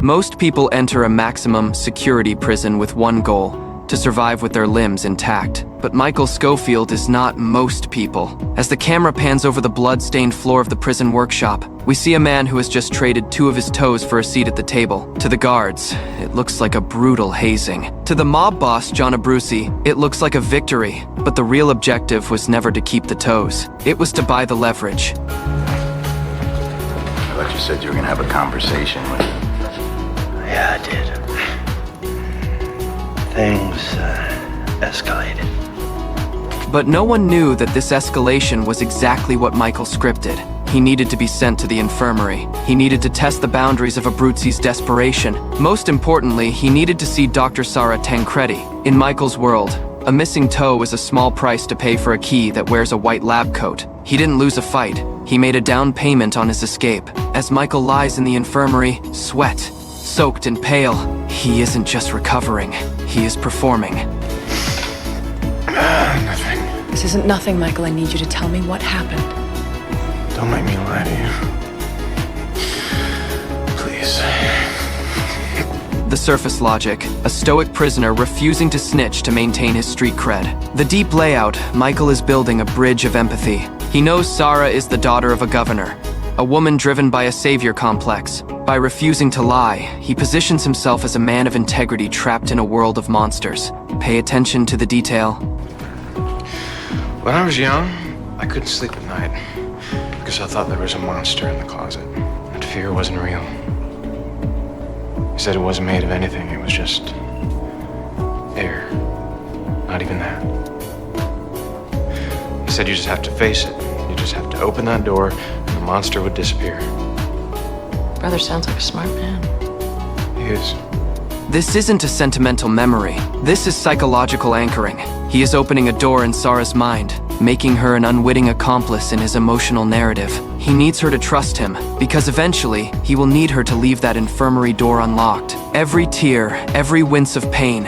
Most people enter a maximum security prison with one goal: to survive with their limbs intact. But Michael Schofield is not most people. As the camera pans over the blood-stained floor of the prison workshop, we see a man who has just traded 2 of his toes for a seat at the table. To the guards, it looks like a brutal hazing. To the mob boss, John Abruzzi, it looks like a victory. But the real objective was never to keep the toes. It was to buy the leverage. I thought you said you were gonna have a conversation with him. Yeah, I did. Things escalated. But no one knew that this escalation was exactly what Michael scripted. He needed to be sent to the infirmary. He needed to test the boundaries of Abruzzi's desperation. Most importantly, he needed to see Dr. Sara Tancredi. In Michael's world, a missing toe is a small price to pay for a key that wears a white lab coat. He didn't lose a fight. He made a down payment on his escape. As Michael lies in the infirmary, sweat, soaked and pale, he isn't just recovering, he is performing. Nothing. This isn't nothing, Michael. I need you to tell me what happened. Don't make me lie to you. Please. The surface logic, a stoic prisoner refusing to snitch to maintain his street cred. The deep layout, Michael is building a bridge of empathy. He knows Sara is the daughter of a governor, a woman driven by a savior complex. By refusing to lie, he positions himself as a man of integrity trapped in a world of monsters. Pay attention to the detail. When I was young, I couldn't sleep at night because I thought there was a monster in the closet. And fear wasn't real. He said it wasn't made of anything, it was just air. Not even that. He said you just have to face it. You just have to open that door and the monster would disappear. Brother sounds like a smart man. He is. This isn't a sentimental memory. This is psychological anchoring. He is opening a door in Sara's mind, making her an unwitting accomplice in his emotional narrative. He needs her to trust him, because eventually, he will need her to leave that infirmary door unlocked. Every tear, every wince of pain,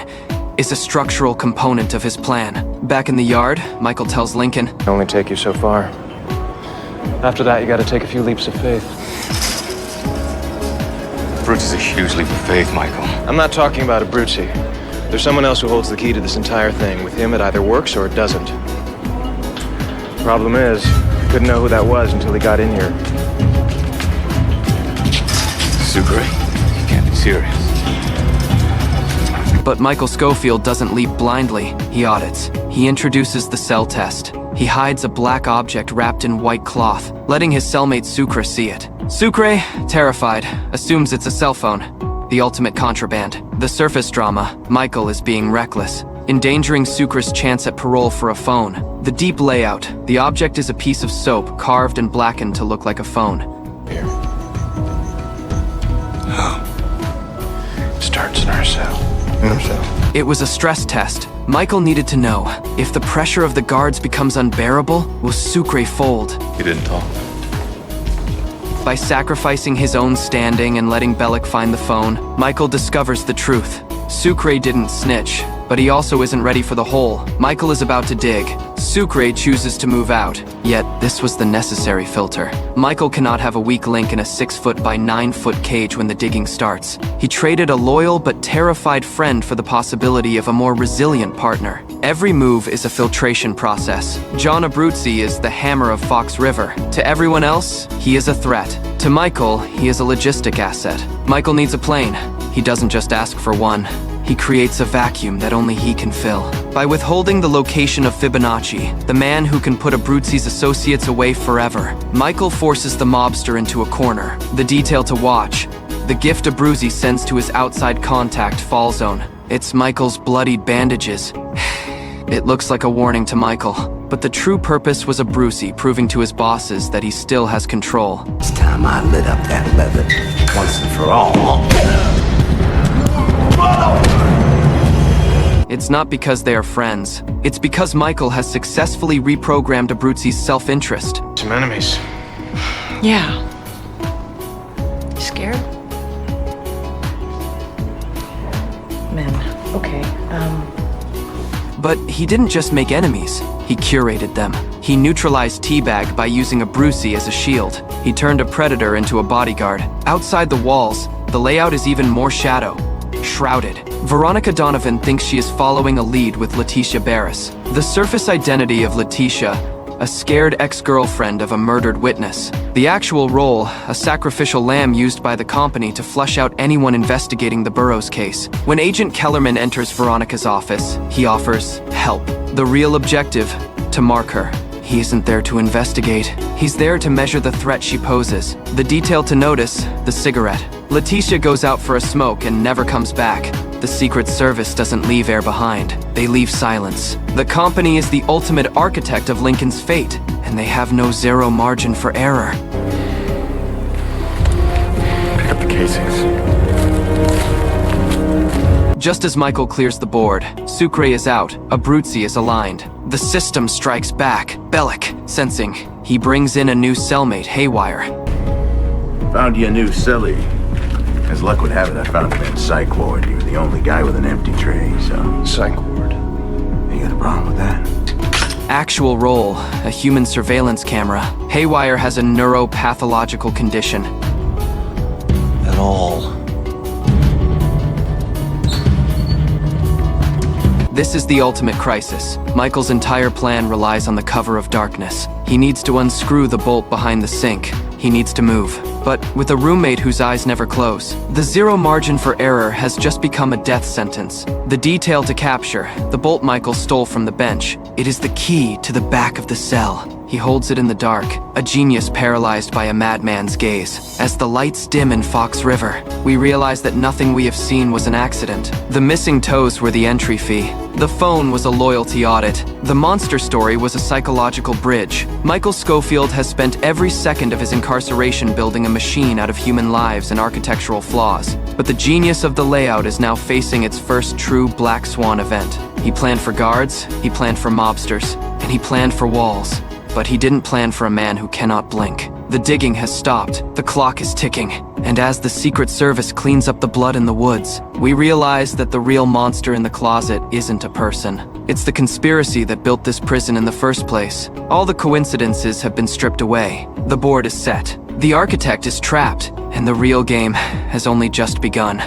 is a structural component of his plan. Back in the yard, Michael tells Lincoln, It can only take you so far. After that, you gotta take a few leaps of faith. Bruce is a huge leap of faith, Michael. I'm not talking about Abruzzi. There's someone else who holds the key to this entire thing. With him, it either works or it doesn't. Problem is, couldn't know who that was until he got in here. Sucre? You can't be serious. But Michael Schofield doesn't leap blindly. He audits. He introduces the cell test. He hides a black object wrapped in white cloth, letting his cellmate Sucre see it. Sucre, terrified, assumes it's a cell phone. The ultimate contraband. The surface drama, Michael is being reckless, endangering Sucre's chance at parole for a phone. The deep layout, the object is a piece of soap carved and blackened to look like a phone. Here. Starts in our cell. In our cell. It was a stress test. Michael needed to know, if the pressure of the guards becomes unbearable, will Sucre fold? He didn't talk. By sacrificing his own standing and letting Bellick find the phone, Michael discovers the truth. Sucre didn't snitch, but he also isn't ready for the hole. Michael is about to dig. Sucre chooses to move out, yet this was the necessary filter. Michael cannot have a weak link in a 6-foot by 9-foot cage when the digging starts. He traded a loyal but terrified friend for the possibility of a more resilient partner. Every move is a filtration process. John Abruzzi is the hammer of Fox River. To everyone else, he is a threat. To Michael, he is a logistic asset. Michael needs a plane. He doesn't just ask for one. He creates a vacuum that only he can fill. By withholding the location of Fibonacci, the man who can put Abruzzi's associates away forever, Michael forces the mobster into a corner. The detail to watch, the gift Abruzzi sends to his outside contact fall zone. It's Michael's bloodied bandages. It looks like a warning to Michael, but the true purpose was Abruzzi proving to his bosses that he still has control. It's time I lit up that leather once and for all. It's not because they are friends. It's because Michael has successfully reprogrammed Abruzzi's self-interest. Some enemies. Yeah. You scared? Men. Okay, But he didn't just make enemies, he curated them. He neutralized Teabag by using Abruzzi as a shield. He turned a predator into a bodyguard. Outside the walls, The layout is even more shadow, shrouded. Veronica Donovan thinks she is following a lead with Letitia Barris. The surface identity of Letitia, a scared ex-girlfriend of a murdered witness. The actual role, a sacrificial lamb used by the company to flush out anyone investigating the Burroughs case. When Agent Kellerman enters Veronica's office, he offers help. The real objective, to mark her. He isn't there to investigate. He's there to measure the threat she poses. The detail to notice, the cigarette. Letitia goes out for a smoke and never comes back. The Secret Service doesn't leave air behind. They leave silence. The company is the ultimate architect of Lincoln's fate, and they have no zero margin for error. Pick up the casings. Just as Michael clears the board, Sucre is out, Abruzzi is aligned. The system strikes back. Bellic, sensing, he brings in a new cellmate, Haywire. Found you a new cellie. As luck would have it, I found him in Psych Ward. You were the only guy with an empty tray, so... Psych ward. You got a problem with that? Actual role, a human surveillance camera. Haywire has a neuropathological condition. At all. This is the ultimate crisis. Michael's entire plan relies on the cover of darkness. He needs to unscrew the bolt behind the sink. He needs to move. But with a roommate whose eyes never close, the zero margin for error has just become a death sentence. The detail to capture, the bolt Michael stole from the bench. It is the key to the back of the cell. He holds it in the dark, a genius paralyzed by a madman's gaze. As the lights dim in Fox River, we realize that nothing we have seen was an accident. The missing toes were the entry fee. The phone was a loyalty audit. The monster story was a psychological bridge. Michael Schofield has spent every second of his incarceration building a machine out of human lives and architectural flaws. But the genius of the layout is now facing its first true black swan event. He planned for guards, he planned for mobsters, and he planned for walls. But he didn't plan for a man who cannot blink. The digging has stopped, the clock is ticking, and as the Secret Service cleans up the blood in the woods, we realize that the real monster in the closet isn't a person. It's the conspiracy that built this prison in the first place. All the coincidences have been stripped away. The board is set. The architect is trapped, and the real game has only just begun.